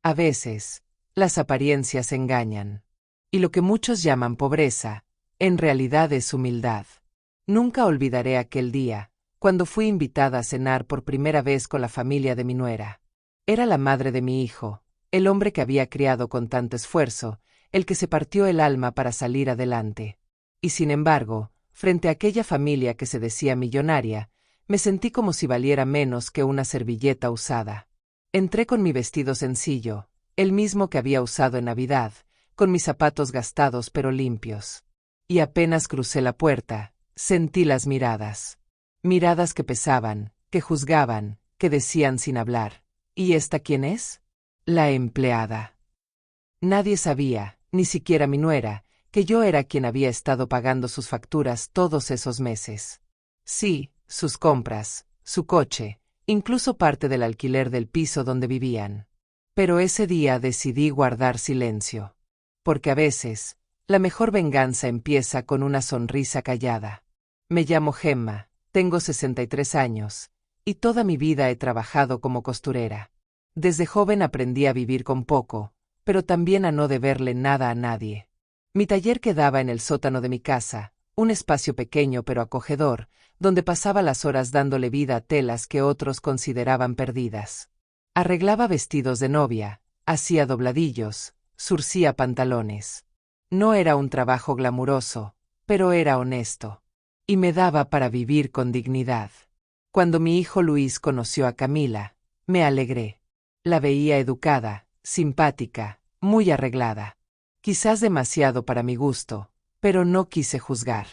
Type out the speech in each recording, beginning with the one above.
A veces, las apariencias engañan. Y lo que muchos llaman pobreza, en realidad es humildad. Nunca olvidaré aquel día, cuando fui invitada a cenar por primera vez con la familia de mi nuera. Era la madre de mi hijo, el hombre que había criado con tanto esfuerzo, el que se partió el alma para salir adelante. Y sin embargo, frente a aquella familia que se decía millonaria, me sentí como si valiera menos que una servilleta usada. Entré con mi vestido sencillo, el mismo que había usado en Navidad, con mis zapatos gastados pero limpios. Y apenas crucé la puerta, sentí las miradas. Miradas que pesaban, que juzgaban, que decían sin hablar: ¿y esta quién es? La empleada. Nadie sabía, ni siquiera mi nuera, que yo era quien había estado pagando sus facturas todos esos meses. Sí, sus compras, su coche, incluso parte del alquiler del piso donde vivían. Pero ese día decidí guardar silencio. Porque a veces, la mejor venganza empieza con una sonrisa callada. Me llamo Gemma, tengo 63 años, y toda mi vida he trabajado como costurera. Desde joven aprendí a vivir con poco, pero también a no deberle nada a nadie. Mi taller quedaba en el sótano de mi casa, un espacio pequeño pero acogedor, donde pasaba las horas dándole vida a telas que otros consideraban perdidas. Arreglaba vestidos de novia, hacía dobladillos, zurcía pantalones. No era un trabajo glamuroso, pero era honesto. Y me daba para vivir con dignidad. Cuando mi hijo Luis conoció a Camila, me alegré. La veía educada, simpática, muy arreglada. Quizás demasiado para mi gusto, pero no quise juzgar.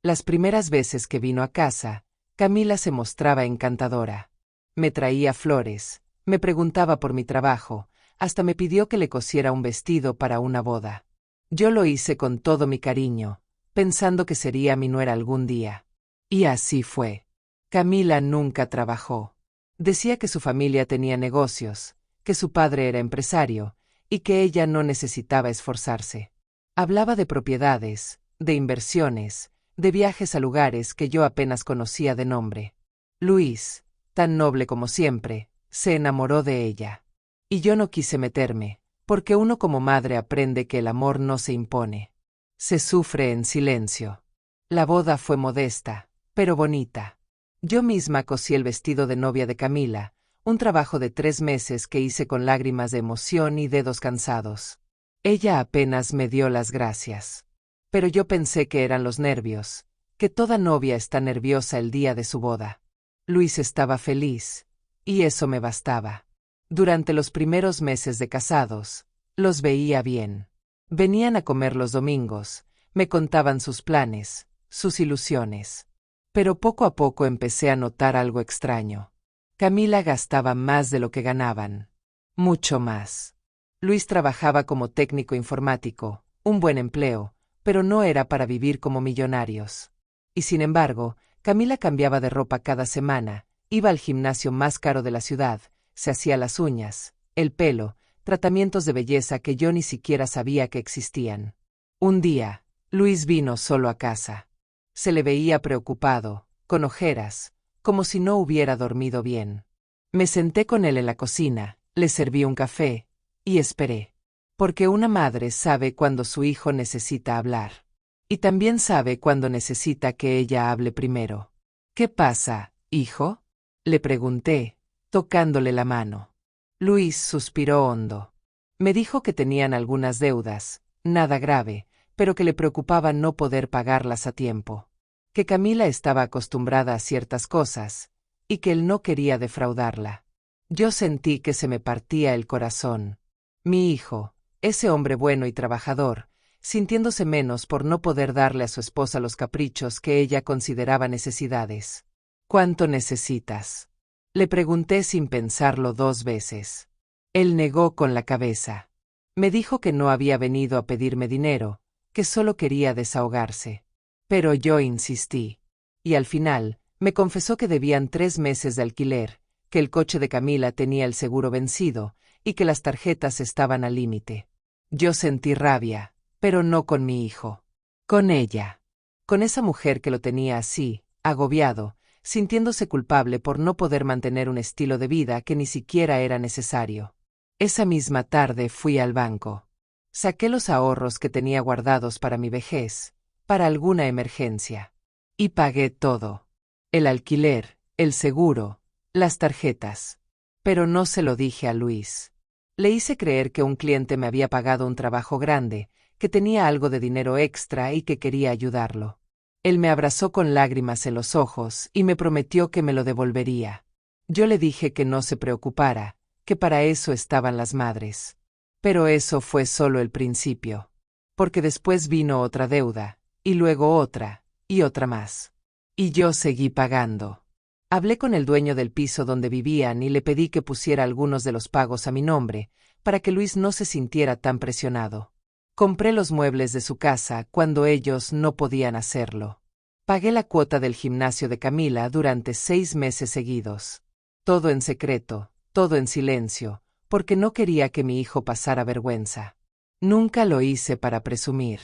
Las primeras veces que vino a casa, Camila se mostraba encantadora. Me traía flores, me preguntaba por mi trabajo, hasta me pidió que le cosiera un vestido para una boda. Yo lo hice con todo mi cariño, pensando que sería mi nuera algún día. Y así fue. Camila nunca trabajó. Decía que su familia tenía negocios, que su padre era empresario, y que ella no necesitaba esforzarse. Hablaba de propiedades, de inversiones, de viajes a lugares que yo apenas conocía de nombre. Luis, tan noble como siempre, se enamoró de ella. Y yo no quise meterme, porque uno como madre aprende que el amor no se impone. Se sufre en silencio. La boda fue modesta, pero bonita. Yo misma cosí el vestido de novia de Camila, un trabajo de 3 meses que hice con lágrimas de emoción y dedos cansados. Ella apenas me dio las gracias. Pero yo pensé que eran los nervios, que toda novia está nerviosa el día de su boda. Luis estaba feliz, y eso me bastaba. Durante los primeros meses de casados, los veía bien. Venían a comer los domingos, me contaban sus planes, sus ilusiones. Pero poco a poco empecé a notar algo extraño. Camila gastaba más de lo que ganaban. Mucho más. Luis trabajaba como técnico informático, un buen empleo, pero no era para vivir como millonarios. Y sin embargo, Camila cambiaba de ropa cada semana, iba al gimnasio más caro de la ciudad, se hacía las uñas, el pelo, tratamientos de belleza que yo ni siquiera sabía que existían. Un día, Luis vino solo a casa. Se le veía preocupado, con ojeras, como si no hubiera dormido bien. Me senté con él en la cocina, le serví un café, y esperé. Porque una madre sabe cuando su hijo necesita hablar. Y también sabe cuando necesita que ella hable primero. ¿Qué pasa, hijo?, le pregunté, tocándole la mano. Luis suspiró hondo. Me dijo que tenían algunas deudas, nada grave, pero que le preocupaba no poder pagarlas a tiempo. Que Camila estaba acostumbrada a ciertas cosas, y que él no quería defraudarla. Yo sentí que se me partía el corazón. Mi hijo, ese hombre bueno y trabajador, sintiéndose menos por no poder darle a su esposa los caprichos que ella consideraba necesidades. ¿Cuánto necesitas?, le pregunté sin pensarlo 2 veces. Él negó con la cabeza. Me dijo que no había venido a pedirme dinero, que solo quería desahogarse. Pero yo insistí. Y al final, me confesó que debían 3 meses de alquiler, que el coche de Camila tenía el seguro vencido, y que las tarjetas estaban al límite. Yo sentí rabia, pero no con mi hijo. Con ella. Con esa mujer que lo tenía así, agobiado, sintiéndose culpable por no poder mantener un estilo de vida que ni siquiera era necesario. Esa misma tarde fui al banco. Saqué los ahorros que tenía guardados para mi vejez, para alguna emergencia. Y pagué todo. El alquiler, el seguro, las tarjetas. Pero no se lo dije a Luis. Le hice creer que un cliente me había pagado un trabajo grande, que tenía algo de dinero extra y que quería ayudarlo. Él me abrazó con lágrimas en los ojos y me prometió que me lo devolvería. Yo le dije que no se preocupara, que para eso estaban las madres. Pero eso fue solo el principio. Porque después vino otra deuda, y luego otra, y otra más. Y yo seguí pagando. Hablé con el dueño del piso donde vivían y le pedí que pusiera algunos de los pagos a mi nombre, para que Luis no se sintiera tan presionado. Compré los muebles de su casa cuando ellos no podían hacerlo. Pagué la cuota del gimnasio de Camila durante 6 meses seguidos. Todo en secreto, todo en silencio, porque no quería que mi hijo pasara vergüenza. Nunca lo hice para presumir.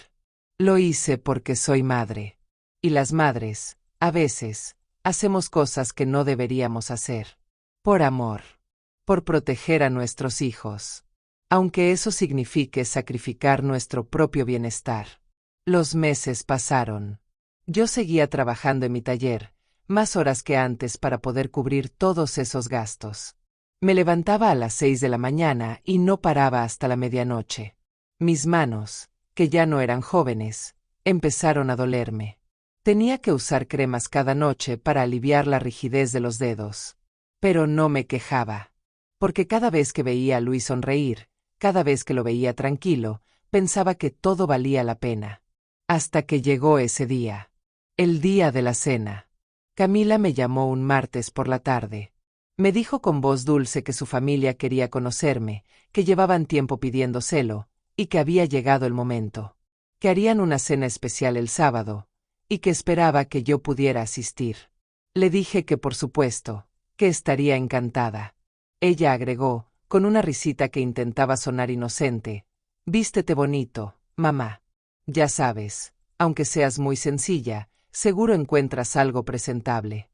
Lo hice porque soy madre. Y las madres, a veces, hacemos cosas que no deberíamos hacer. Por amor. Por proteger a nuestros hijos. Aunque eso signifique sacrificar nuestro propio bienestar. Los meses pasaron. Yo seguía trabajando en mi taller, más horas que antes para poder cubrir todos esos gastos. Me levantaba a las 6 de la mañana y no paraba hasta la medianoche. Mis manos, que ya no eran jóvenes, empezaron a dolerme. Tenía que usar cremas cada noche para aliviar la rigidez de los dedos. Pero no me quejaba. Porque cada vez que veía a Luis sonreír, cada vez que lo veía tranquilo, pensaba que todo valía la pena. Hasta que llegó ese día. El día de la cena. Camila me llamó un martes por la tarde. Me dijo con voz dulce que su familia quería conocerme, que llevaban tiempo pidiéndoselo, y que había llegado el momento. Que harían una cena especial el sábado, y que esperaba que yo pudiera asistir. Le dije que por supuesto, que estaría encantada. Ella agregó, con una risita que intentaba sonar inocente: «Vístete bonito, mamá. Ya sabes, aunque seas muy sencilla, seguro encuentras algo presentable».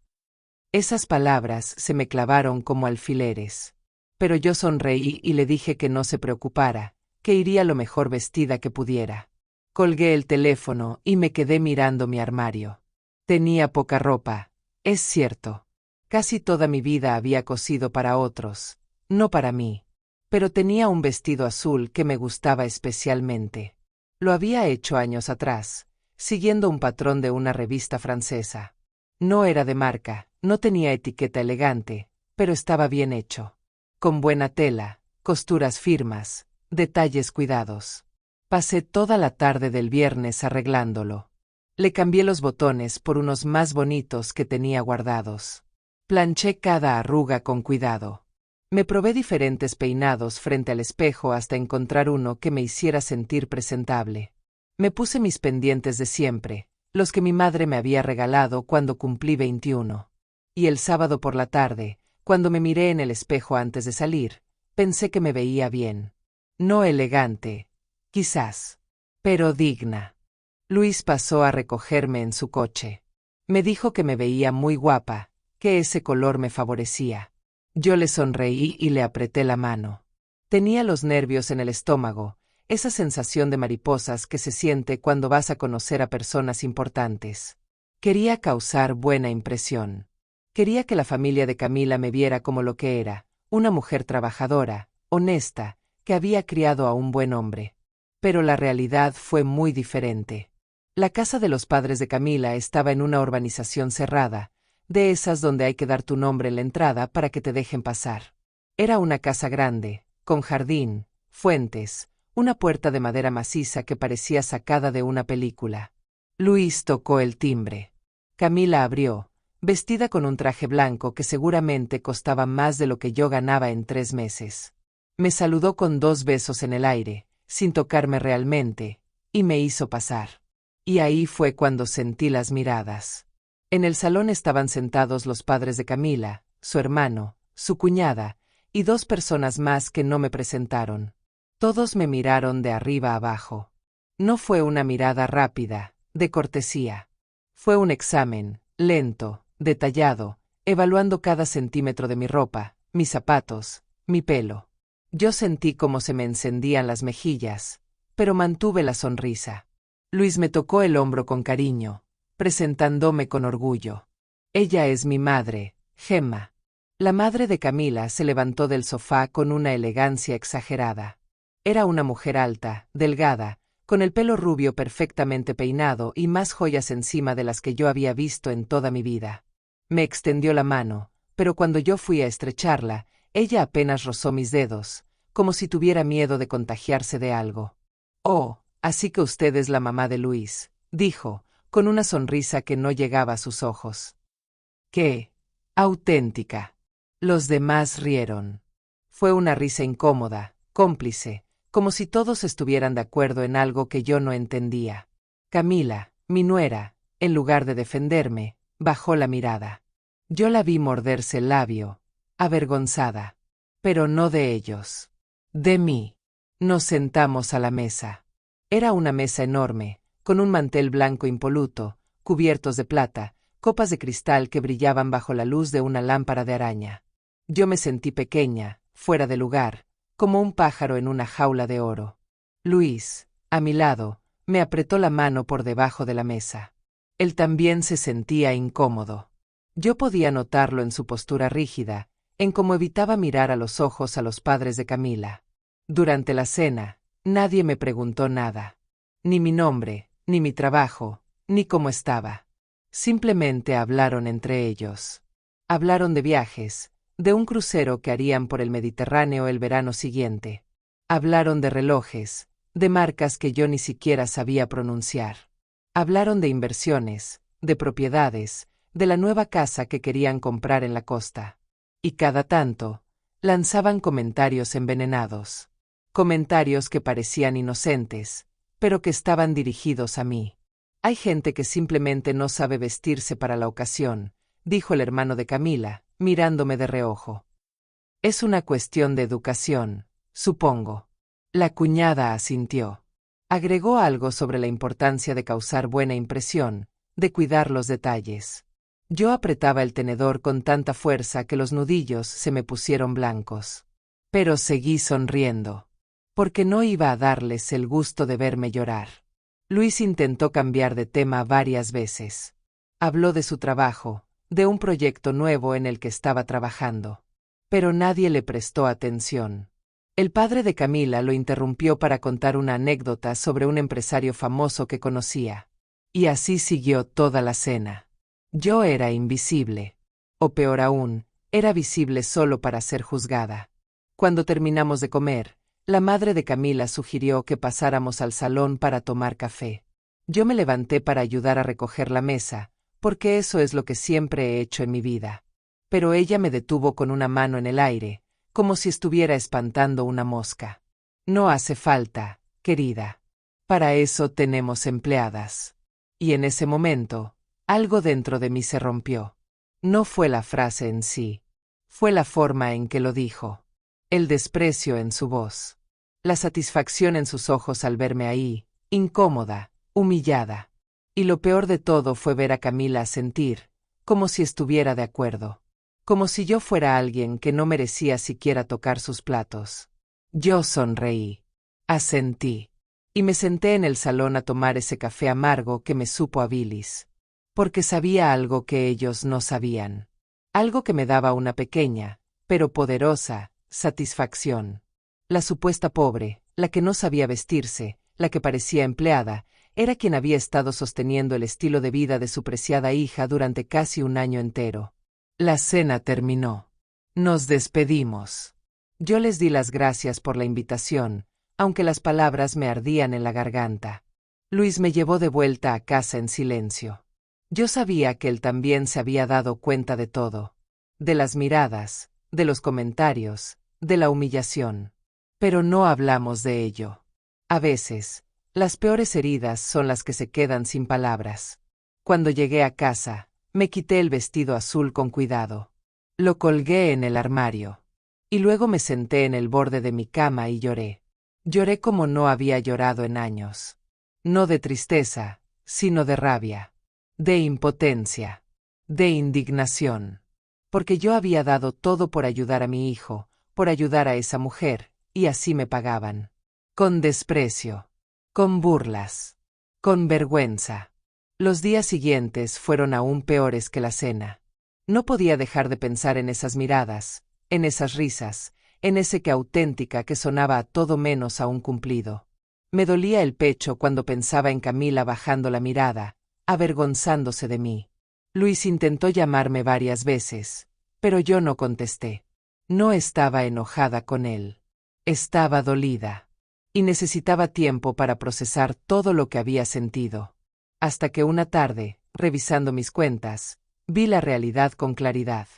Esas palabras se me clavaron como alfileres. Pero yo sonreí y le dije que no se preocupara, que iría lo mejor vestida que pudiera. Colgué el teléfono y me quedé mirando mi armario. Tenía poca ropa, es cierto. Casi toda mi vida había cosido para otros, no para mí. Pero tenía un vestido azul que me gustaba especialmente. Lo había hecho años atrás, siguiendo un patrón de una revista francesa. No era de marca, no tenía etiqueta elegante, pero estaba bien hecho. Con buena tela, costuras firmes, detalles cuidados. Pasé toda la tarde del viernes arreglándolo. Le cambié los botones por unos más bonitos que tenía guardados. Planché cada arruga con cuidado. Me probé diferentes peinados frente al espejo hasta encontrar uno que me hiciera sentir presentable. Me puse mis pendientes de siempre, los que mi madre me había regalado cuando cumplí 21. Y el sábado por la tarde, cuando me miré en el espejo antes de salir, pensé que me veía bien. No elegante, quizás, pero digna. Luis pasó a recogerme en su coche. Me dijo que me veía muy guapa, que ese color me favorecía. Yo le sonreí y le apreté la mano. Tenía los nervios en el estómago, esa sensación de mariposas que se siente cuando vas a conocer a personas importantes. Quería causar buena impresión. Quería que la familia de Camila me viera como lo que era, una mujer trabajadora, honesta, que había criado a un buen hombre. Pero la realidad fue muy diferente. La casa de los padres de Camila estaba en una urbanización cerrada, de esas donde hay que dar tu nombre en la entrada para que te dejen pasar. Era una casa grande, con jardín, fuentes, una puerta de madera maciza que parecía sacada de una película. Luis tocó el timbre. Camila abrió, vestida con un traje blanco que seguramente costaba más de lo que yo ganaba en 3 meses. Me saludó con 2 besos en el aire, sin tocarme realmente, y me hizo pasar. Y ahí fue cuando sentí las miradas. En el salón estaban sentados los padres de Camila, su hermano, su cuñada, y 2 personas más que no me presentaron. Todos me miraron de arriba abajo. No fue una mirada rápida, de cortesía. Fue un examen, lento, detallado, evaluando cada centímetro de mi ropa, mis zapatos, mi pelo. Yo sentí cómo se me encendían las mejillas, pero mantuve la sonrisa. Luis me tocó el hombro con cariño, presentándome con orgullo. Ella es mi madre, Gemma. La madre de Camila se levantó del sofá con una elegancia exagerada. Era una mujer alta, delgada, con el pelo rubio perfectamente peinado y más joyas encima de las que yo había visto en toda mi vida. Me extendió la mano, pero cuando yo fui a estrecharla, ella apenas rozó mis dedos, como si tuviera miedo de contagiarse de algo. «Oh, así que usted es la mamá de Luis», dijo, con una sonrisa que no llegaba a sus ojos. «¡Qué auténtica!». Los demás rieron. Fue una risa incómoda, cómplice, como si todos estuvieran de acuerdo en algo que yo no entendía. Camila, mi nuera, en lugar de defenderme, bajó la mirada. Yo la vi morderse el labio, avergonzada. Pero no de ellos. De mí. Nos sentamos a la mesa. Era una mesa enorme, con un mantel blanco impoluto, cubiertos de plata, copas de cristal que brillaban bajo la luz de una lámpara de araña. Yo me sentí pequeña, fuera de lugar, como un pájaro en una jaula de oro. Luis, a mi lado, me apretó la mano por debajo de la mesa. Él también se sentía incómodo. Yo podía notarlo en su postura rígida, en cómo evitaba mirar a los ojos a los padres de Camila. Durante la cena, nadie me preguntó nada. Ni mi nombre, ni mi trabajo, ni cómo estaba. Simplemente hablaron entre ellos. Hablaron de viajes, de un crucero que harían por el Mediterráneo el verano siguiente. Hablaron de relojes, de marcas que yo ni siquiera sabía pronunciar. Hablaron de inversiones, de propiedades, de la nueva casa que querían comprar en la costa. Y cada tanto, lanzaban comentarios envenenados. Comentarios que parecían inocentes, pero que estaban dirigidos a mí. Hay gente que simplemente no sabe vestirse para la ocasión, dijo el hermano de Camila, mirándome de reojo. Es una cuestión de educación, supongo. La cuñada asintió. Agregó algo sobre la importancia de causar buena impresión, de cuidar los detalles. Yo apretaba el tenedor con tanta fuerza que los nudillos se me pusieron blancos. Pero seguí sonriendo, porque no iba a darles el gusto de verme llorar. Luis intentó cambiar de tema varias veces. Habló de su trabajo, de un proyecto nuevo en el que estaba trabajando. Pero nadie le prestó atención. El padre de Camila lo interrumpió para contar una anécdota sobre un empresario famoso que conocía. Y así siguió toda la cena. Yo era invisible. O peor aún, era visible solo para ser juzgada. Cuando terminamos de comer, la madre de Camila sugirió que pasáramos al salón para tomar café. Yo me levanté para ayudar a recoger la mesa, porque eso es lo que siempre he hecho en mi vida. Pero ella me detuvo con una mano en el aire, como si estuviera espantando una mosca. No hace falta, querida. Para eso tenemos empleadas. Y en ese momento, algo dentro de mí se rompió. No fue la frase en sí. Fue la forma en que lo dijo. El desprecio en su voz. La satisfacción en sus ojos al verme ahí, incómoda, humillada. Y lo peor de todo fue ver a Camila sentir, como si estuviera de acuerdo. Como si yo fuera alguien que no merecía siquiera tocar sus platos. Yo sonreí. Asentí. Y me senté en el salón a tomar ese café amargo que me supo a bilis. Porque sabía algo que ellos no sabían. Algo que me daba una pequeña, pero poderosa, satisfacción. La supuesta pobre, la que no sabía vestirse, la que parecía empleada, era quien había estado sosteniendo el estilo de vida de su preciada hija durante casi un año entero. La cena terminó. Nos despedimos. Yo les di las gracias por la invitación, aunque las palabras me ardían en la garganta. Luis me llevó de vuelta a casa en silencio. Yo sabía que él también se había dado cuenta de todo. De las miradas, de los comentarios, de la humillación. Pero no hablamos de ello. A veces, las peores heridas son las que se quedan sin palabras. Cuando llegué a casa, me quité el vestido azul con cuidado. Lo colgué en el armario. Y luego me senté en el borde de mi cama y lloré. Lloré como no había llorado en años. No de tristeza, sino de rabia. De impotencia. De indignación. Porque yo había dado todo por ayudar a mi hijo, por ayudar a esa mujer, y así me pagaban. Con desprecio. Con burlas. Con vergüenza. Los días siguientes fueron aún peores que la cena. No podía dejar de pensar en esas miradas, en esas risas, en ese que auténtica que sonaba a todo menos a un cumplido. Me dolía el pecho cuando pensaba en Camila bajando la mirada, avergonzándose de mí. Luis intentó llamarme varias veces, pero yo no contesté. No estaba enojada con él. Estaba dolida. Y necesitaba tiempo para procesar todo lo que había sentido. Hasta que una tarde, revisando mis cuentas, vi la realidad con claridad.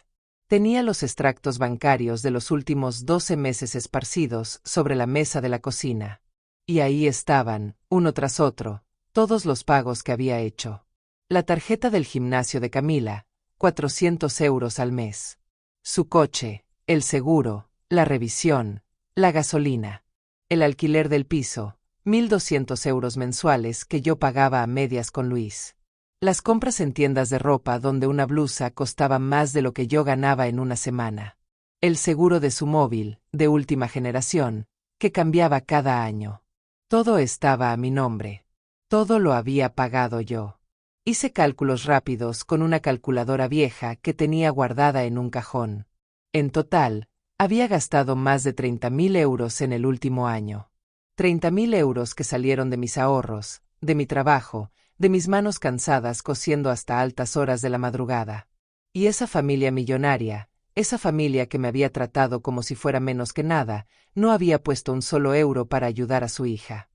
Tenía los extractos bancarios de los últimos 12 meses esparcidos sobre la mesa de la cocina. Y ahí estaban, uno tras otro, todos los pagos que había hecho. La tarjeta del gimnasio de Camila, 400 euros al mes. Su coche, el seguro, la revisión, la gasolina. El alquiler del piso, 1.200 euros mensuales que yo pagaba a medias con Luis. Las compras en tiendas de ropa donde una blusa costaba más de lo que yo ganaba en una semana. El seguro de su móvil, de última generación, que cambiaba cada año. Todo estaba a mi nombre. Todo lo había pagado yo. Hice cálculos rápidos con una calculadora vieja que tenía guardada en un cajón. En total, había gastado más de 30.000 euros en el último año. 30.000 euros que salieron de mis ahorros, de mi trabajo, de mis manos cansadas cosiendo hasta altas horas de la madrugada. Y esa familia millonaria, esa familia que me había tratado como si fuera menos que nada, no había puesto un solo euro para ayudar a su hija.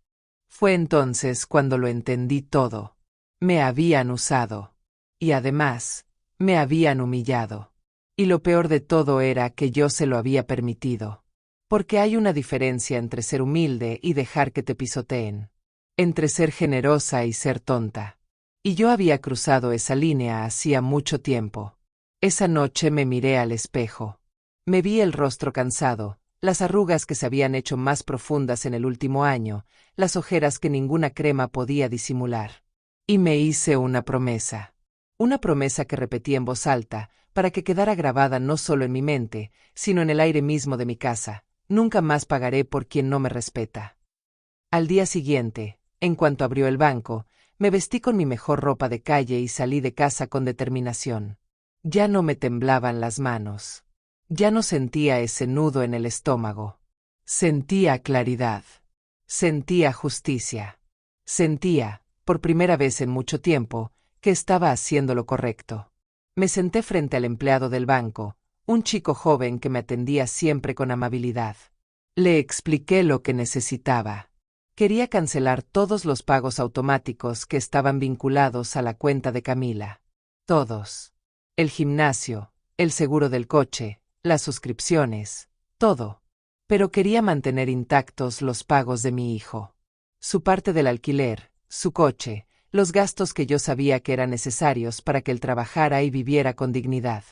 Fue entonces cuando lo entendí todo. Me habían usado. Y además, me habían humillado. Y lo peor de todo era que yo se lo había permitido. Porque hay una diferencia entre ser humilde y dejar que te pisoteen. Entre ser generosa y ser tonta. Y yo había cruzado esa línea hacía mucho tiempo. Esa noche me miré al espejo. Me vi el rostro cansado, las arrugas que se habían hecho más profundas en el último año, las ojeras que ninguna crema podía disimular. Y me hice una promesa. Una promesa que repetí en voz alta, para que quedara grabada no solo en mi mente, sino en el aire mismo de mi casa. Nunca más pagaré por quien no me respeta. Al día siguiente, en cuanto abrió el banco, me vestí con mi mejor ropa de calle y salí de casa con determinación. Ya no me temblaban las manos. Ya no sentía ese nudo en el estómago. Sentía claridad. Sentía justicia. Sentía, por primera vez en mucho tiempo, que estaba haciendo lo correcto. Me senté frente al empleado del banco, un chico joven que me atendía siempre con amabilidad. Le expliqué lo que necesitaba. Quería cancelar todos los pagos automáticos que estaban vinculados a la cuenta de Camila. Todos. El gimnasio, el seguro del coche, las suscripciones, todo. Pero quería mantener intactos los pagos de mi hijo. Su parte del alquiler, su coche, los gastos que yo sabía que eran necesarios para que él trabajara y viviera con dignidad.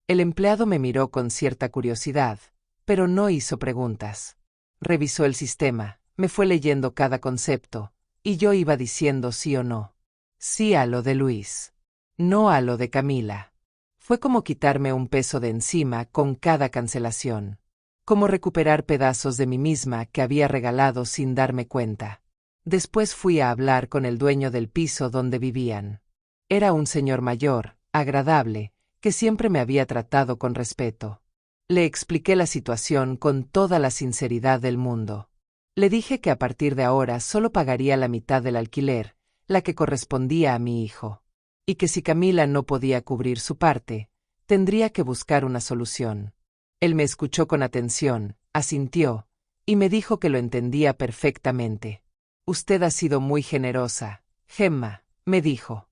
El empleado me miró con cierta curiosidad, pero no hizo preguntas. Revisó el sistema, me fue leyendo cada concepto, y yo iba diciendo sí o no. Sí a lo de Luis. No a lo de Camila. Fue como quitarme un peso de encima con cada cancelación. Como recuperar pedazos de mí misma que había regalado sin darme cuenta. Después fui a hablar con el dueño del piso donde vivían. Era un señor mayor, agradable, que siempre me había tratado con respeto. Le expliqué la situación con toda la sinceridad del mundo. Le dije que a partir de ahora solo pagaría la mitad del alquiler, la que correspondía a mi hijo. Y que si Camila no podía cubrir su parte, tendría que buscar una solución. Él me escuchó con atención, asintió, y me dijo que lo entendía perfectamente. Usted ha sido muy generosa, Gemma, me dijo.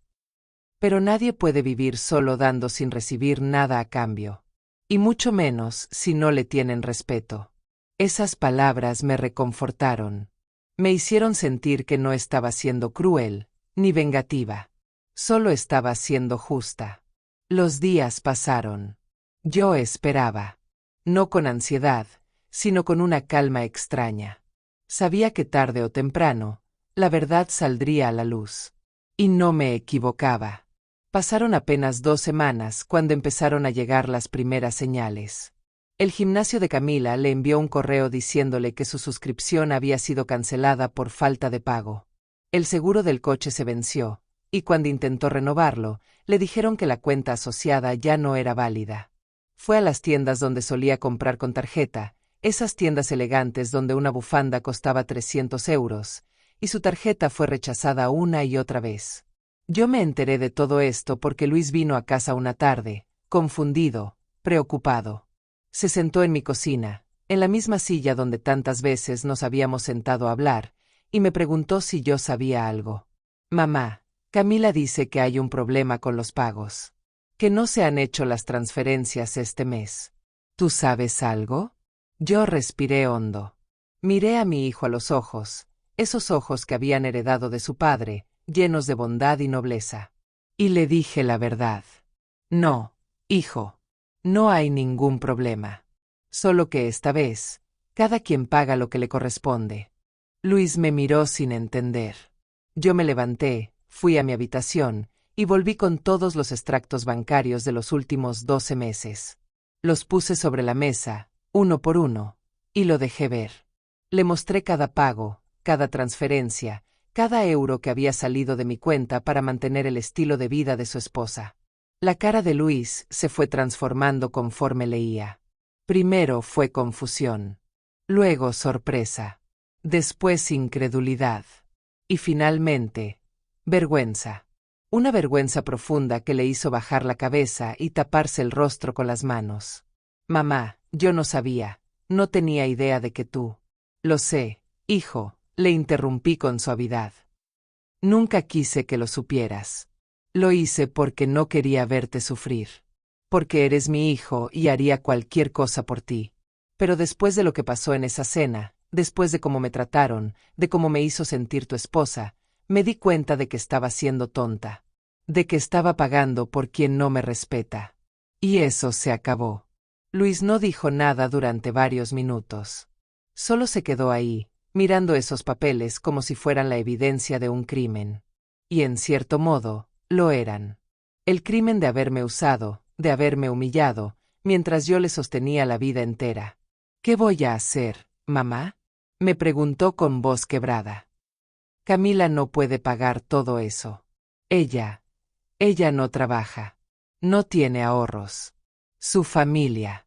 Pero nadie puede vivir solo dando sin recibir nada a cambio. Y mucho menos si no le tienen respeto. Esas palabras me reconfortaron. Me hicieron sentir que no estaba siendo cruel, ni vengativa. Solo estaba siendo justa. Los días pasaron. Yo esperaba. No con ansiedad, sino con una calma extraña. Sabía que tarde o temprano, la verdad saldría a la luz. Y no me equivocaba. Pasaron apenas 2 semanas cuando empezaron a llegar las primeras señales. El gimnasio de Camila le envió un correo diciéndole que su suscripción había sido cancelada por falta de pago. El seguro del coche se venció, y cuando intentó renovarlo, le dijeron que la cuenta asociada ya no era válida. Fue a las tiendas donde solía comprar con tarjeta, esas tiendas elegantes donde una bufanda costaba 300 euros, y su tarjeta fue rechazada una y otra vez. Yo me enteré de todo esto porque Luis vino a casa una tarde, confundido, preocupado. Se sentó en mi cocina, en la misma silla donde tantas veces nos habíamos sentado a hablar, y me preguntó si yo sabía algo. Mamá, Camila dice que hay un problema con los pagos. Que no se han hecho las transferencias este mes. ¿Tú sabes algo? Yo respiré hondo. Miré a mi hijo a los ojos, esos ojos que habían heredado de su padre, llenos de bondad y nobleza. Y le dije la verdad. No, hijo. No hay ningún problema. Solo que esta vez, cada quien paga lo que le corresponde. Luis me miró sin entender. Yo me levanté, fui a mi habitación, y volví con todos los extractos bancarios de los últimos 12 meses. Los puse sobre la mesa, uno por uno, y lo dejé ver. Le mostré cada pago, cada transferencia, cada euro que había salido de mi cuenta para mantener el estilo de vida de su esposa. La cara de Luis se fue transformando conforme leía. Primero fue confusión, luego sorpresa, después incredulidad, y finalmente, vergüenza. Una vergüenza profunda que le hizo bajar la cabeza y taparse el rostro con las manos. Mamá, yo no sabía, no tenía idea de que tú. Lo sé, hijo, le interrumpí con suavidad. Nunca quise que lo supieras. Lo hice porque no quería verte sufrir. Porque eres mi hijo y haría cualquier cosa por ti. Pero después de lo que pasó en esa cena, después de cómo me trataron, de cómo me hizo sentir tu esposa, me di cuenta de que estaba siendo tonta. De que estaba pagando por quien no me respeta. Y eso se acabó. Luis no dijo nada durante varios minutos. Solo se quedó ahí, mirando esos papeles como si fueran la evidencia de un crimen. Y en cierto modo, lo eran. El crimen de haberme usado, de haberme humillado, mientras yo le sostenía la vida entera. ¿Qué voy a hacer, mamá? Me preguntó con voz quebrada. Camila no puede pagar todo eso. Ella no trabaja. No tiene ahorros. Su familia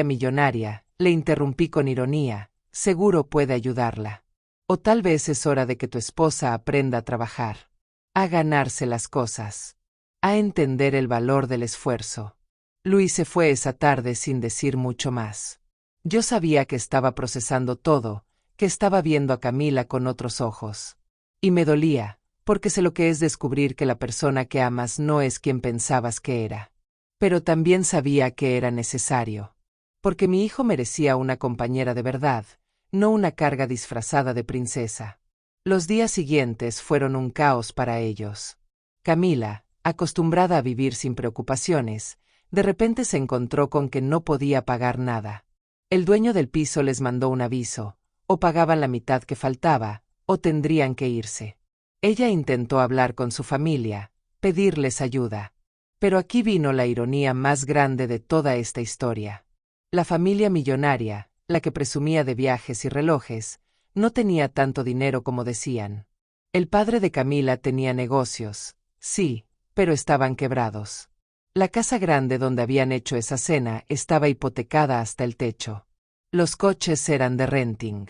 millonaria, le interrumpí con ironía, seguro puede ayudarla. O tal vez es hora de que tu esposa aprenda a trabajar. A ganarse las cosas. A entender el valor del esfuerzo. Luis se fue esa tarde sin decir mucho más. Yo sabía que estaba procesando todo, que estaba viendo a Camila con otros ojos. Y me dolía, porque sé lo que es descubrir que la persona que amas no es quien pensabas que era. Pero también sabía que era necesario. Porque mi hijo merecía una compañera de verdad, no una carga disfrazada de princesa. Los días siguientes fueron un caos para ellos. Camila, acostumbrada a vivir sin preocupaciones, de repente se encontró con que no podía pagar nada. El dueño del piso les mandó un aviso, o pagaban la mitad que faltaba, o tendrían que irse. Ella intentó hablar con su familia, pedirles ayuda. Pero aquí vino la ironía más grande de toda esta historia. La familia millonaria, la que presumía de viajes y relojes, no tenía tanto dinero como decían. El padre de Camila tenía negocios, sí, pero estaban quebrados. La casa grande donde habían hecho esa cena estaba hipotecada hasta el techo. Los coches eran de renting.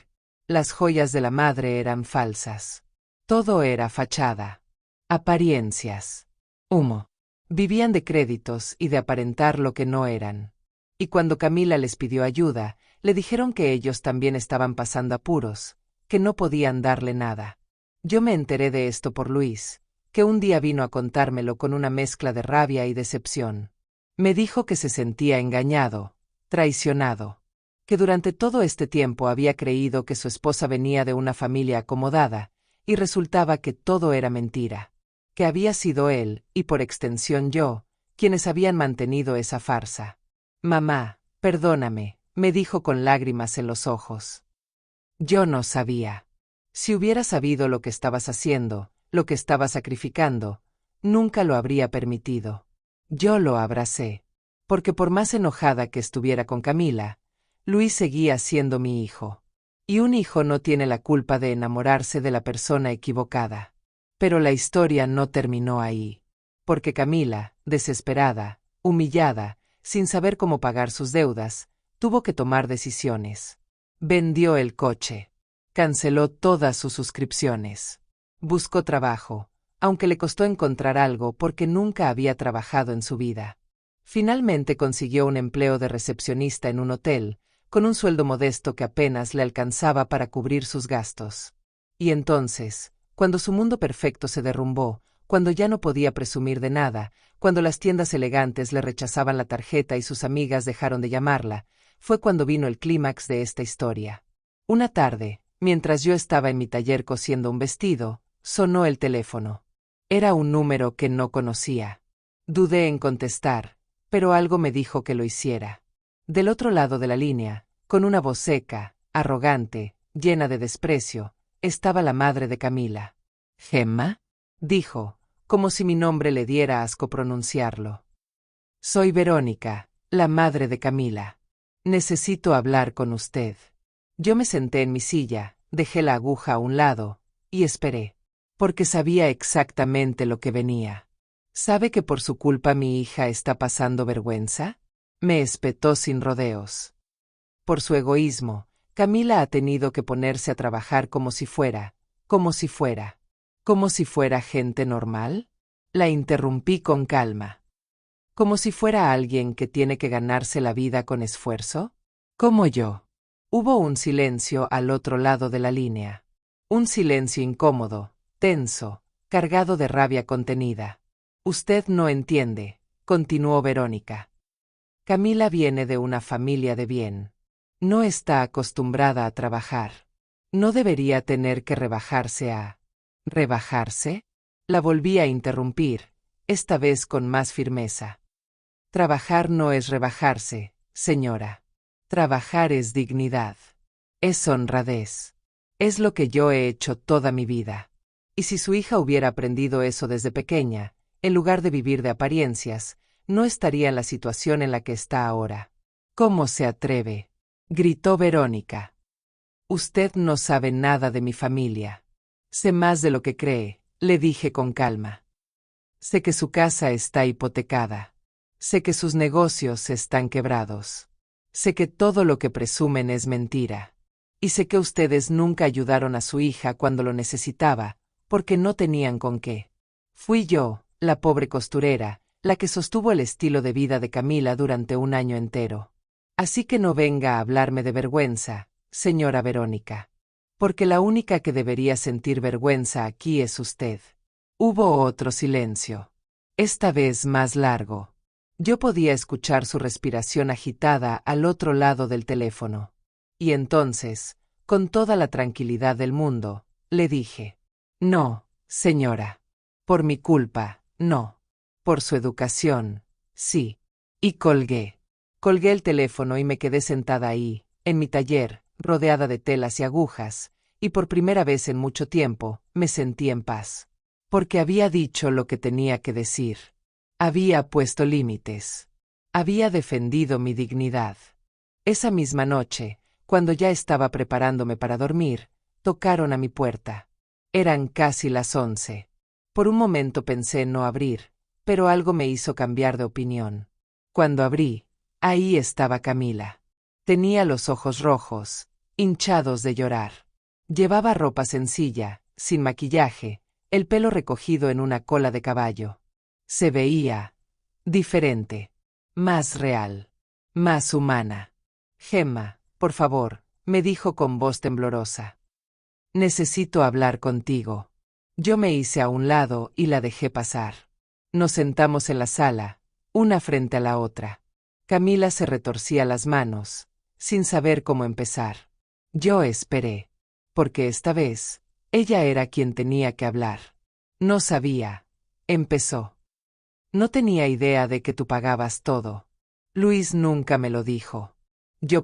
Las joyas de la madre eran falsas. Todo era fachada. Apariencias. Humo. Vivían de créditos y de aparentar lo que no eran. Y cuando Camila les pidió ayuda, le dijeron que ellos también estaban pasando apuros, que no podían darle nada. Yo me enteré de esto por Luis, que un día vino a contármelo con una mezcla de rabia y decepción. Me dijo que se sentía engañado, traicionado, que durante todo este tiempo había creído que su esposa venía de una familia acomodada, y resultaba que todo era mentira, que había sido él, y por extensión yo, quienes habían mantenido esa farsa. Mamá, perdóname, me dijo con lágrimas en los ojos. Yo no sabía. Si hubiera sabido lo que estabas haciendo, lo que estabas sacrificando, nunca lo habría permitido. Yo lo abracé. porque por más enojada que estuviera con Camila, Luis seguía siendo mi hijo. Y un hijo no tiene la culpa de enamorarse de la persona equivocada. Pero la historia no terminó ahí. Porque Camila, desesperada, humillada, sin saber cómo pagar sus deudas, tuvo que tomar decisiones. Vendió el coche. Canceló todas sus suscripciones. Buscó trabajo, aunque le costó encontrar algo porque nunca había trabajado en su vida. Finalmente consiguió un empleo de recepcionista en un hotel, con un sueldo modesto que apenas le alcanzaba para cubrir sus gastos. Y entonces, cuando su mundo perfecto se derrumbó, cuando ya no podía presumir de nada, cuando las tiendas elegantes le rechazaban la tarjeta y sus amigas dejaron de llamarla, fue cuando vino el clímax de esta historia. Una tarde, mientras yo estaba en mi taller cosiendo un vestido, sonó el teléfono. Era un número que no conocía. Dudé en contestar, pero algo me dijo que lo hiciera. Del otro lado de la línea, con una voz seca, arrogante, llena de desprecio, estaba la madre de Camila. «¿Gemma?», dijo, como si mi nombre le diera asco pronunciarlo. «Soy Verónica, la madre de Camila. Necesito hablar con usted». Yo me senté en mi silla, dejé la aguja a un lado, y esperé, porque sabía exactamente lo que venía. «¿Sabe que por su culpa mi hija está pasando vergüenza?», me espetó sin rodeos. Por su egoísmo, Camila ha tenido que ponerse a trabajar como si fuera gente normal. La interrumpí con calma. ¿Como si fuera alguien que tiene que ganarse la vida con esfuerzo? Como yo. Hubo un silencio al otro lado de la línea. Un silencio incómodo, tenso, cargado de rabia contenida. «Usted no entiende», continuó Verónica. «Camila viene de una familia de bien. No está acostumbrada a trabajar. No debería tener que rebajarse a... ¿Rebajarse?». La volví a interrumpir, esta vez con más firmeza. «Trabajar no es rebajarse, señora. Trabajar es dignidad. Es honradez. Es lo que yo he hecho toda mi vida. Y si su hija hubiera aprendido eso desde pequeña, en lugar de vivir de apariencias, no estaría en la situación en la que está ahora». «¿Cómo se atreve?», gritó Verónica. «Usted no sabe nada de mi familia». «Sé más de lo que cree», le dije con calma. «Sé que su casa está hipotecada. Sé que sus negocios están quebrados. Sé que todo lo que presumen es mentira. Y sé que ustedes nunca ayudaron a su hija cuando lo necesitaba, porque no tenían con qué. Fui yo, la pobre costurera, la que sostuvo el estilo de vida de Camila durante un año entero. Así que no venga a hablarme de vergüenza, señora Verónica. Porque la única que debería sentir vergüenza aquí es usted». Hubo otro silencio. Esta vez más largo. Yo podía escuchar su respiración agitada al otro lado del teléfono. Y entonces, con toda la tranquilidad del mundo, le dije: «No, señora. Por mi culpa, no. Por su educación, sí». Y colgué. Colgué el teléfono y me quedé sentada ahí, en mi taller, rodeada de telas y agujas, y por primera vez en mucho tiempo, me sentí en paz. Porque había dicho lo que tenía que decir. Había puesto límites. Había defendido mi dignidad. Esa misma noche, cuando ya estaba preparándome para dormir, tocaron a mi puerta. Eran casi las 11. Por un momento pensé en no abrir, pero algo me hizo cambiar de opinión. Cuando abrí, ahí estaba Camila. Tenía los ojos rojos, hinchados de llorar. Llevaba ropa sencilla, sin maquillaje, el pelo recogido en una cola de caballo. Se veía diferente, más real, más humana. «Gemma, por favor», me dijo con voz temblorosa. «Necesito hablar contigo». Yo me hice a un lado y la dejé pasar. Nos sentamos en la sala, una frente a la otra. Camila se retorcía las manos, sin saber cómo empezar. Yo esperé, porque esta vez, ella era quien tenía que hablar. «No sabía», empezó. «No tenía idea de que tú pagabas todo. Luis nunca me lo dijo. Yo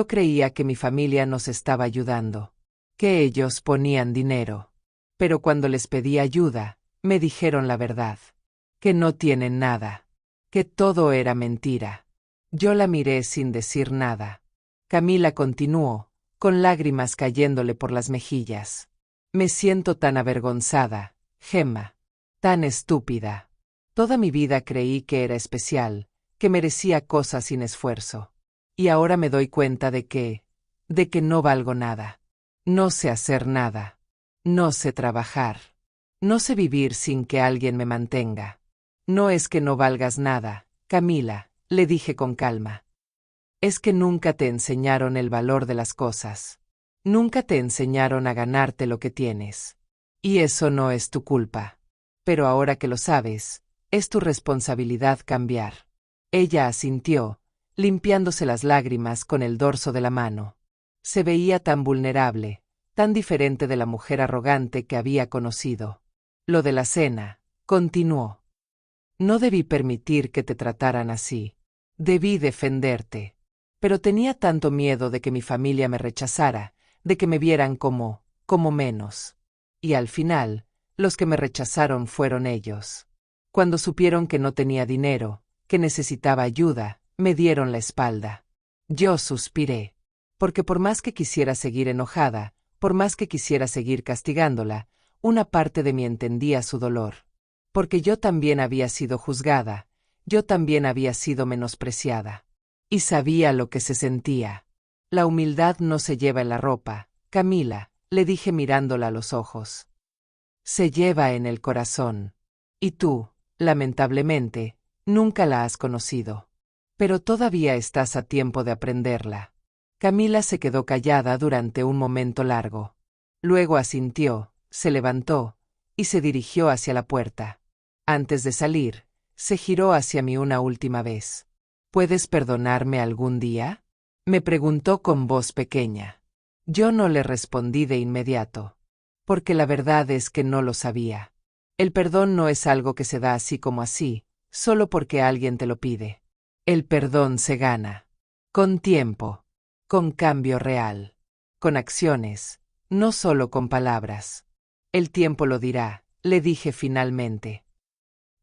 creía que mi familia nos estaba ayudando, que ellos ponían dinero. Pero cuando les pedí ayuda, me dijeron la verdad, que no tienen nada, que todo era mentira. Yo la miré sin decir nada. Camila continuó, con lágrimas cayéndole por las mejillas. Me siento tan avergonzada, Gemma. Tan estúpida. Toda mi vida creí que era especial, que merecía cosas sin esfuerzo. Y ahora me doy cuenta de que no valgo nada. No sé hacer nada. No sé trabajar. No sé vivir sin que alguien me mantenga. No es que no valgas nada, Camila, le dije con calma. Es que nunca te enseñaron el valor de las cosas. Nunca te enseñaron a ganarte lo que tienes. Y eso no es tu culpa. Pero ahora que lo sabes, es tu responsabilidad cambiar. Ella asintió, limpiándose las lágrimas con el dorso de la mano. Se veía tan vulnerable, tan diferente de la mujer arrogante que había conocido. Lo de la cena, continuó. No debí permitir que te trataran así. Debí defenderte. Pero tenía tanto miedo de que mi familia me rechazara, de que me vieran como menos. Y al final, los que me rechazaron fueron ellos. Cuando supieron que no tenía dinero, que necesitaba ayuda, me dieron la espalda. Yo suspiré. Porque por más que quisiera seguir enojada, por más que quisiera seguir castigándola, una parte de mí entendía su dolor. Porque yo también había sido juzgada, yo también había sido menospreciada. Y sabía lo que se sentía. La humildad no se lleva en la ropa, Camila, le dije mirándola a los ojos. Se lleva en el corazón. Y tú, lamentablemente, nunca la has conocido. Pero todavía estás a tiempo de aprenderla. Camila se quedó callada durante un momento largo. Luego asintió, se levantó, y se dirigió hacia la puerta. Antes de salir, se giró hacia mí una última vez. ¿Puedes perdonarme algún día?, me preguntó con voz pequeña. Yo no le respondí de inmediato. Porque la verdad es que no lo sabía. El perdón no es algo que se da así como así, solo porque alguien te lo pide. El perdón se gana. Con tiempo. Con cambio real. Con acciones. No solo con palabras. El tiempo lo dirá, le dije finalmente.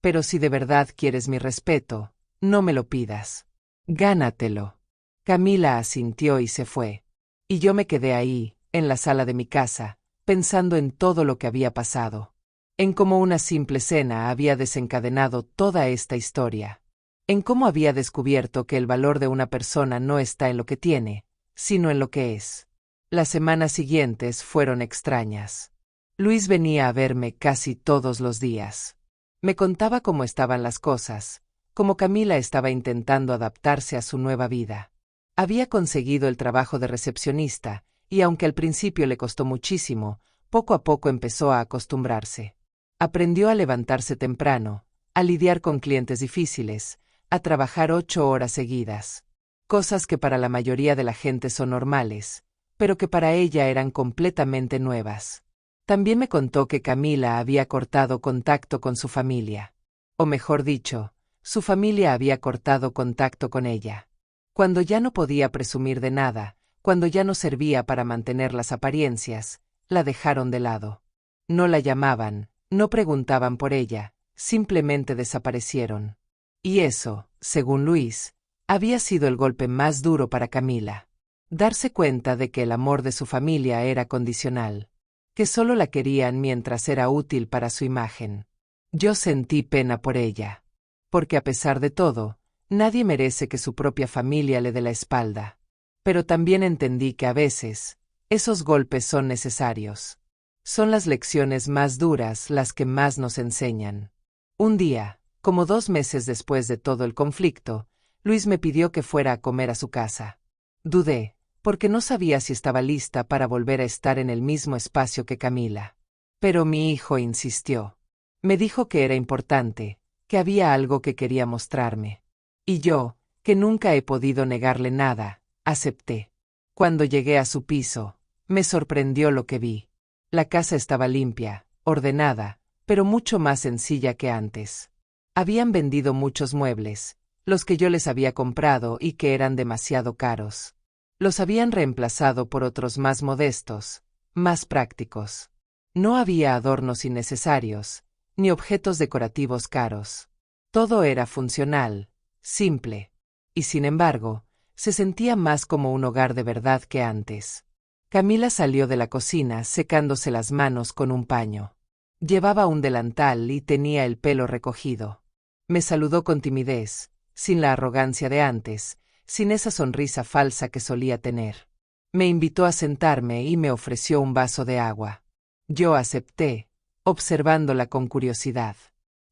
Pero si de verdad quieres mi respeto, no me lo pidas. Gánatelo. Camila asintió y se fue. Y yo me quedé ahí, en la sala de mi casa, pensando en todo lo que había pasado. En cómo una simple cena había desencadenado toda esta historia. En cómo había descubierto que el valor de una persona no está en lo que tiene, sino en lo que es. Las semanas siguientes fueron extrañas. Luis venía a verme casi todos los días. Me contaba cómo estaban las cosas, cómo Camila estaba intentando adaptarse a su nueva vida. Había conseguido el trabajo de recepcionista, y aunque al principio le costó muchísimo, poco a poco empezó a acostumbrarse. Aprendió a levantarse temprano, a lidiar con clientes difíciles, a trabajar 8 horas seguidas. Cosas que para la mayoría de la gente son normales, pero que para ella eran completamente nuevas. También me contó que Camila había cortado contacto con su familia. O mejor dicho, su familia había cortado contacto con ella. Cuando ya no podía presumir de nada, cuando ya no servía para mantener las apariencias, la dejaron de lado. No la llamaban, no preguntaban por ella, simplemente desaparecieron. Y eso, según Luis, había sido el golpe más duro para Camila. Darse cuenta de que el amor de su familia era condicional, que solo la querían mientras era útil para su imagen. Yo sentí pena por ella. Porque a pesar de todo, nadie merece que su propia familia le dé la espalda. Pero también entendí que a veces, esos golpes son necesarios. Son las lecciones más duras las que más nos enseñan. Un día, como 2 meses después de todo el conflicto, Luis me pidió que fuera a comer a su casa. Dudé, porque no sabía si estaba lista para volver a estar en el mismo espacio que Camila. Pero mi hijo insistió. Me dijo que era importante, que había algo que quería mostrarme. Y yo, que nunca he podido negarle nada, acepté. Cuando llegué a su piso, me sorprendió lo que vi. La casa estaba limpia, ordenada, pero mucho más sencilla que antes. Habían vendido muchos muebles, los que yo les había comprado y que eran demasiado caros. Los habían reemplazado por otros más modestos, más prácticos. No había adornos innecesarios, ni objetos decorativos caros. Todo era funcional, simple. Y sin embargo, se sentía más como un hogar de verdad que antes. Camila salió de la cocina secándose las manos con un paño. Llevaba un delantal y tenía el pelo recogido. Me saludó con timidez, sin la arrogancia de antes, sin esa sonrisa falsa que solía tener. Me invitó a sentarme y me ofreció un vaso de agua. Yo acepté, observándola con curiosidad.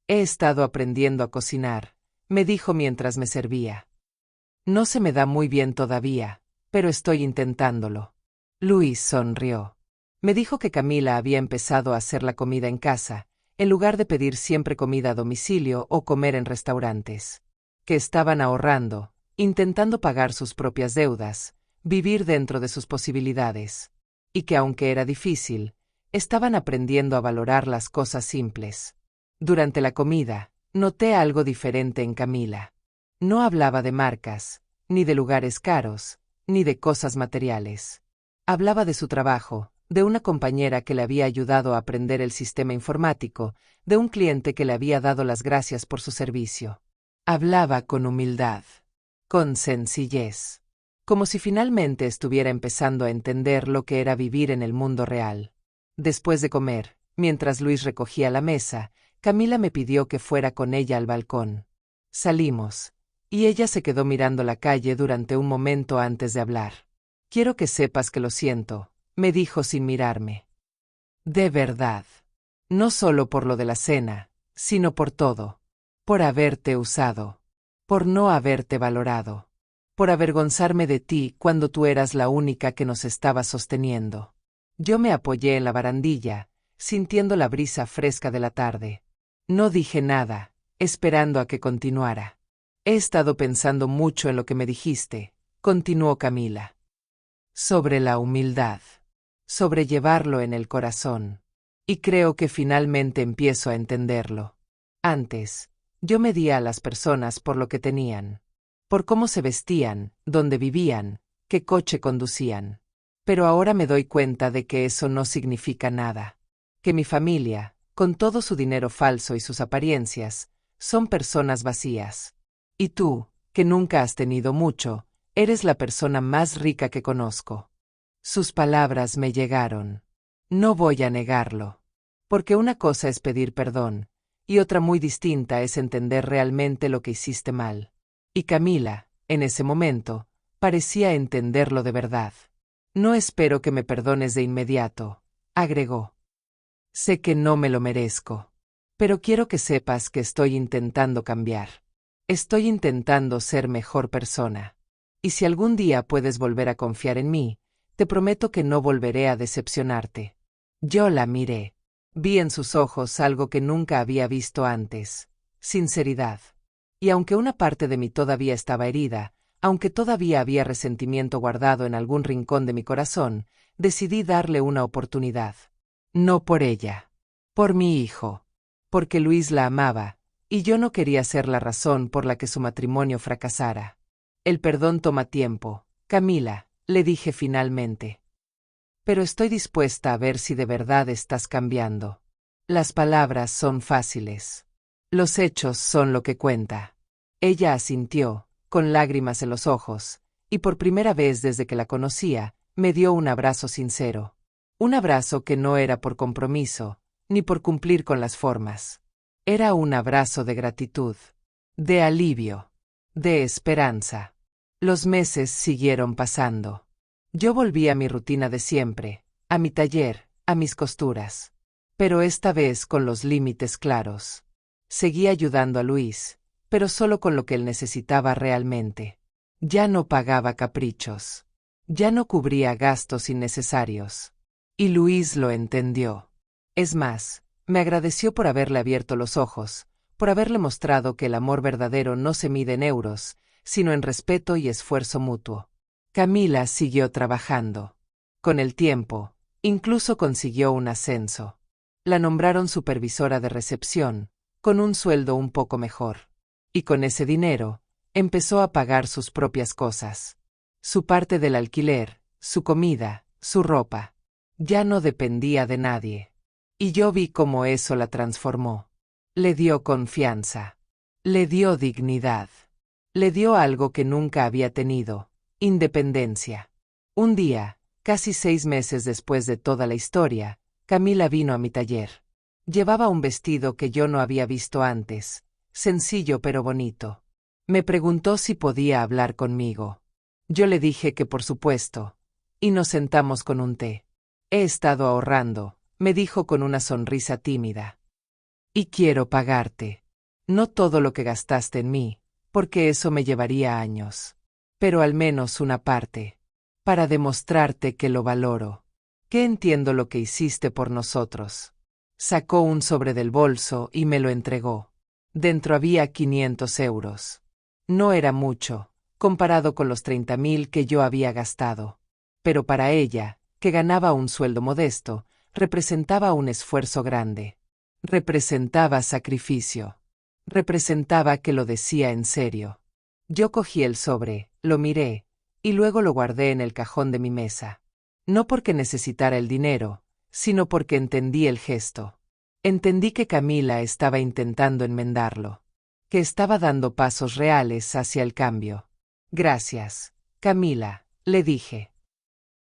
He estado aprendiendo a cocinar, me dijo mientras me servía. No se me da muy bien todavía, pero estoy intentándolo. Luis sonrió. Me dijo que Camila había empezado a hacer la comida en casa, en lugar de pedir siempre comida a domicilio o comer en restaurantes. Que estaban ahorrando, intentando pagar sus propias deudas, vivir dentro de sus posibilidades. Y que aunque era difícil, estaban aprendiendo a valorar las cosas simples. Durante la comida, noté algo diferente en Camila. No hablaba de marcas, ni de lugares caros, ni de cosas materiales. Hablaba de su trabajo, de una compañera que le había ayudado a aprender el sistema informático, de un cliente que le había dado las gracias por su servicio. Hablaba con humildad, con sencillez, como si finalmente estuviera empezando a entender lo que era vivir en el mundo real. Después de comer, mientras Luis recogía la mesa, Camila me pidió que fuera con ella al balcón. Salimos, y ella se quedó mirando la calle durante un momento antes de hablar. Quiero que sepas que lo siento, me dijo sin mirarme. De verdad. No solo por lo de la cena, sino por todo. Por haberte usado. Por no haberte valorado. Por avergonzarme de ti cuando tú eras la única que nos estaba sosteniendo. Yo me apoyé en la barandilla, sintiendo la brisa fresca de la tarde. No dije nada, esperando a que continuara. He estado pensando mucho en lo que me dijiste, continuó Camila. Sobre la humildad. Sobre llevarlo en el corazón. Y creo que finalmente empiezo a entenderlo. Antes, yo medía a las personas por lo que tenían. Por cómo se vestían, dónde vivían, qué coche conducían. Pero ahora me doy cuenta de que eso no significa nada. Que mi familia, con todo su dinero falso y sus apariencias, son personas vacías. Y tú, que nunca has tenido mucho, eres la persona más rica que conozco. Sus palabras me llegaron. No voy a negarlo. Porque una cosa es pedir perdón, y otra muy distinta es entender realmente lo que hiciste mal. Y Camila, en ese momento, parecía entenderlo de verdad. No espero que me perdones de inmediato, agregó. Sé que no me lo merezco. Pero quiero que sepas que estoy intentando cambiar. Estoy intentando ser mejor persona. Y si algún día puedes volver a confiar en mí, te prometo que no volveré a decepcionarte. Yo la miré. Vi en sus ojos algo que nunca había visto antes. Sinceridad. Y aunque una parte de mí todavía estaba herida, aunque todavía había resentimiento guardado en algún rincón de mi corazón, decidí darle una oportunidad. No por ella. Por mi hijo. Porque Luis la amaba, y yo no quería ser la razón por la que su matrimonio fracasara. El perdón toma tiempo, Camila, le dije finalmente. Pero estoy dispuesta a ver si de verdad estás cambiando. Las palabras son fáciles. Los hechos son lo que cuenta. Ella asintió, con lágrimas en los ojos, y por primera vez desde que la conocía, me dio un abrazo sincero. Un abrazo que no era por compromiso, ni por cumplir con las formas. Era un abrazo de gratitud, de alivio, de esperanza. Los meses siguieron pasando. Yo volví a mi rutina de siempre, a mi taller, a mis costuras. Pero esta vez con los límites claros. Seguí ayudando a Luis, pero solo con lo que él necesitaba realmente. Ya no pagaba caprichos. Ya no cubría gastos innecesarios. Y Luis lo entendió. Es más, me agradeció por haberle abierto los ojos, por haberle mostrado que el amor verdadero no se mide en euros, sino en respeto y esfuerzo mutuo. Camila siguió trabajando. Con el tiempo, incluso consiguió un ascenso. La nombraron supervisora de recepción, con un sueldo un poco mejor. Y con ese dinero, empezó a pagar sus propias cosas. Su parte del alquiler, su comida, su ropa. Ya no dependía de nadie. Y yo vi cómo eso la transformó. Le dio confianza. Le dio dignidad. Le dio algo que nunca había tenido: independencia. Un día, casi 6 meses después de toda la historia, Camila vino a mi taller. Llevaba un vestido que yo no había visto antes, sencillo pero bonito. Me preguntó si podía hablar conmigo. Yo le dije que por supuesto, y nos sentamos con un té. He estado ahorrando, me dijo con una sonrisa tímida. Y quiero pagarte. No todo lo que gastaste en mí, porque eso me llevaría años. Pero al menos una parte. Para demostrarte que lo valoro. Que entiendo lo que hiciste por nosotros. Sacó un sobre del bolso y me lo entregó. Dentro había 500 euros. No era mucho, comparado con los 30.000 que yo había gastado. Pero para ella, que ganaba un sueldo modesto, representaba un esfuerzo grande. Representaba sacrificio. Representaba que lo decía en serio. Yo cogí el sobre, lo miré, y luego lo guardé en el cajón de mi mesa. No porque necesitara el dinero, sino porque entendí el gesto. Entendí que Camila estaba intentando enmendarlo. Que estaba dando pasos reales hacia el cambio. Gracias, Camila, le dije.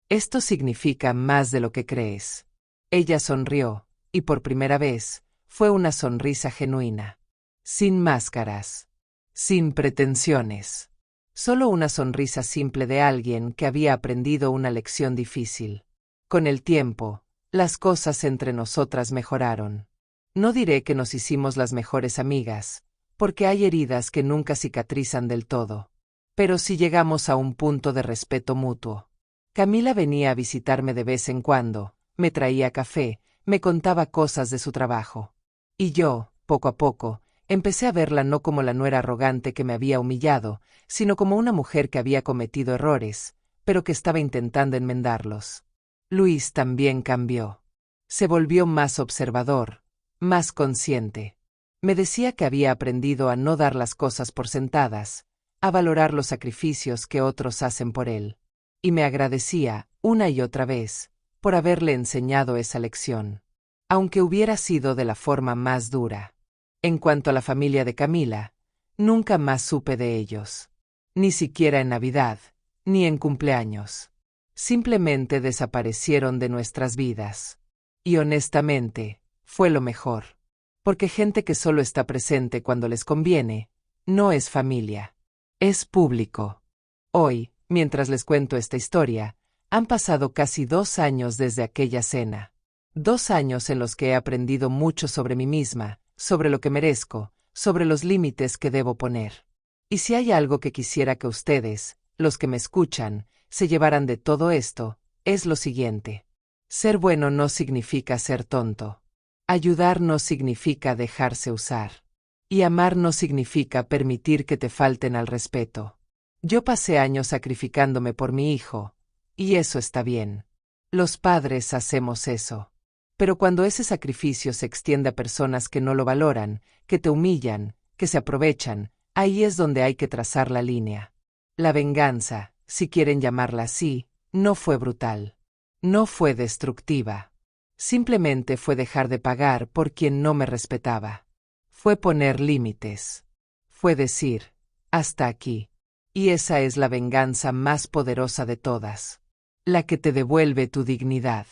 Esto significa más de lo que crees. Ella sonrió, y por primera vez, fue una sonrisa genuina. Sin máscaras. Sin pretensiones. Solo una sonrisa simple de alguien que había aprendido una lección difícil. Con el tiempo, las cosas entre nosotras mejoraron. No diré que nos hicimos las mejores amigas, porque hay heridas que nunca cicatrizan del todo. Pero sí llegamos a un punto de respeto mutuo. Camila venía a visitarme de vez en cuando, me traía café, me contaba cosas de su trabajo. Y yo, poco a poco, empecé a verla no como la nuera arrogante que me había humillado, sino como una mujer que había cometido errores, pero que estaba intentando enmendarlos. Luis también cambió. Se volvió más observador, más consciente. Me decía que había aprendido a no dar las cosas por sentadas, a valorar los sacrificios que otros hacen por él. Y me agradecía, una y otra vez, por haberle enseñado esa lección. Aunque hubiera sido de la forma más dura. En cuanto a la familia de Camila, nunca más supe de ellos. Ni siquiera en Navidad, ni en cumpleaños. Simplemente desaparecieron de nuestras vidas. Y honestamente, fue lo mejor. Porque gente que solo está presente cuando les conviene, no es familia. Es público. Hoy, mientras les cuento esta historia, han pasado casi 2 años desde aquella cena. 2 años en los que he aprendido mucho sobre mí misma, sobre lo que merezco, sobre los límites que debo poner. Y si hay algo que quisiera que ustedes, los que me escuchan, se llevaran de todo esto, es lo siguiente. Ser bueno no significa ser tonto. Ayudar no significa dejarse usar. Y amar no significa permitir que te falten al respeto. Yo pasé años sacrificándome por mi hijo, y eso está bien. Los padres hacemos eso. Pero cuando ese sacrificio se extiende a personas que no lo valoran, que te humillan, que se aprovechan, ahí es donde hay que trazar la línea. La venganza, si quieren llamarla así, no fue brutal. No fue destructiva. Simplemente fue dejar de pagar por quien no me respetaba. Fue poner límites. Fue decir, hasta aquí. Y esa es la venganza más poderosa de todas. La que te devuelve tu dignidad.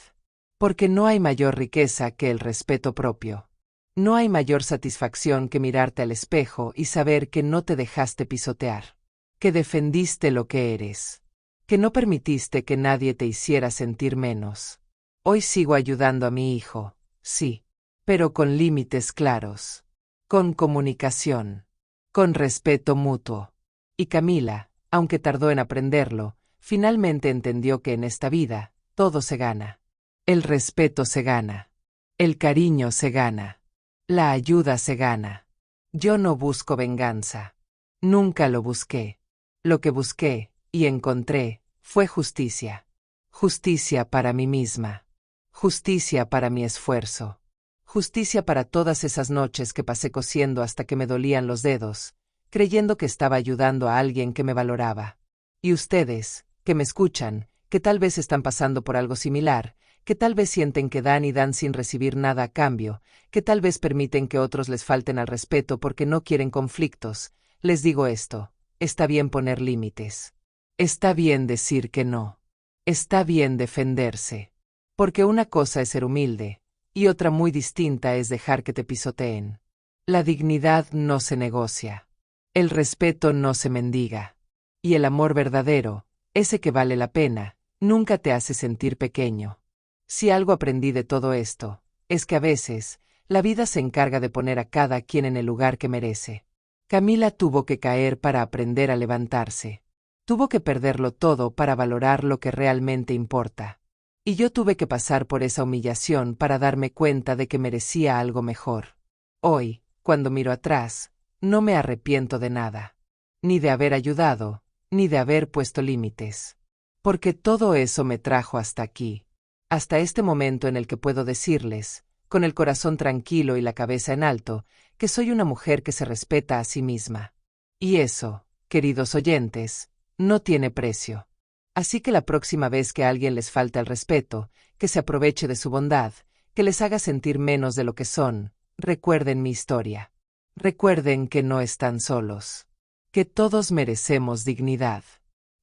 Porque no hay mayor riqueza que el respeto propio. No hay mayor satisfacción que mirarte al espejo y saber que no te dejaste pisotear. Que defendiste lo que eres. Que no permitiste que nadie te hiciera sentir menos. Hoy sigo ayudando a mi hijo, sí, pero con límites claros. Con comunicación. Con respeto mutuo. Y Camila, aunque tardó en aprenderlo, finalmente entendió que en esta vida, todo se gana. El respeto se gana. El cariño se gana. La ayuda se gana. Yo no busco venganza. Nunca lo busqué. Lo que busqué, y encontré, fue justicia. Justicia para mí misma. Justicia para mi esfuerzo. Justicia para todas esas noches que pasé cosiendo hasta que me dolían los dedos, creyendo que estaba ayudando a alguien que me valoraba. Y ustedes, que me escuchan, que tal vez están pasando por algo similar, que tal vez sienten que dan y dan sin recibir nada a cambio, que tal vez permiten que otros les falten al respeto porque no quieren conflictos, les digo esto: está bien poner límites. Está bien decir que no. Está bien defenderse. Porque una cosa es ser humilde, y otra muy distinta es dejar que te pisoteen. La dignidad no se negocia. El respeto no se mendiga. Y el amor verdadero, ese que vale la pena, nunca te hace sentir pequeño. Si algo aprendí de todo esto, es que a veces, la vida se encarga de poner a cada quien en el lugar que merece. Camila tuvo que caer para aprender a levantarse. Tuvo que perderlo todo para valorar lo que realmente importa. Y yo tuve que pasar por esa humillación para darme cuenta de que merecía algo mejor. Hoy, cuando miro atrás, no me arrepiento de nada. Ni de haber ayudado, ni de haber puesto límites. Porque todo eso me trajo hasta aquí. Hasta este momento en el que puedo decirles, con el corazón tranquilo y la cabeza en alto, que soy una mujer que se respeta a sí misma. Y eso, queridos oyentes, no tiene precio. Así que la próxima vez que a alguien les falta el respeto, que se aproveche de su bondad, que les haga sentir menos de lo que son, recuerden mi historia. Recuerden que no están solos. Que todos merecemos dignidad.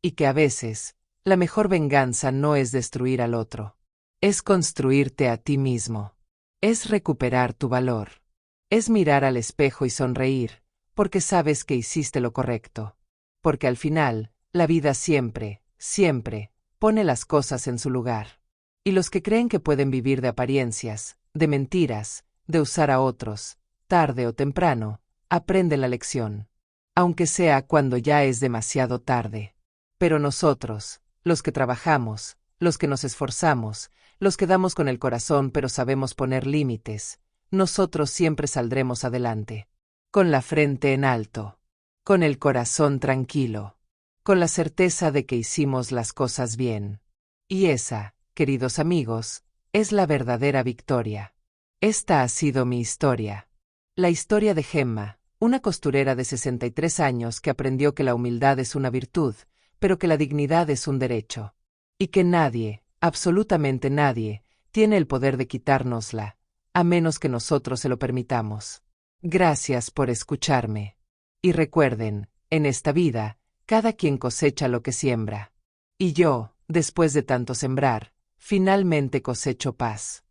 Y que a veces, la mejor venganza no es destruir al otro. Es construirte a ti mismo. Es recuperar tu valor. Es mirar al espejo y sonreír, porque sabes que hiciste lo correcto. Porque al final, la vida siempre, siempre, pone las cosas en su lugar. Y los que creen que pueden vivir de apariencias, de mentiras, de usar a otros, tarde o temprano, aprenden la lección. Aunque sea cuando ya es demasiado tarde. Pero nosotros, los que trabajamos, los que nos esforzamos, los que damos con el corazón pero sabemos poner límites, nosotros siempre saldremos adelante. Con la frente en alto. Con el corazón tranquilo. Con la certeza de que hicimos las cosas bien. Y esa, queridos amigos, es la verdadera victoria. Esta ha sido mi historia. La historia de Gemma, una costurera de 63 años que aprendió que la humildad es una virtud, pero que la dignidad es un derecho. Y que nadie, absolutamente nadie, tiene el poder de quitárnosla, a menos que nosotros se lo permitamos. Gracias por escucharme. Y recuerden, en esta vida, cada quien cosecha lo que siembra. Y yo, después de tanto sembrar, finalmente cosecho paz.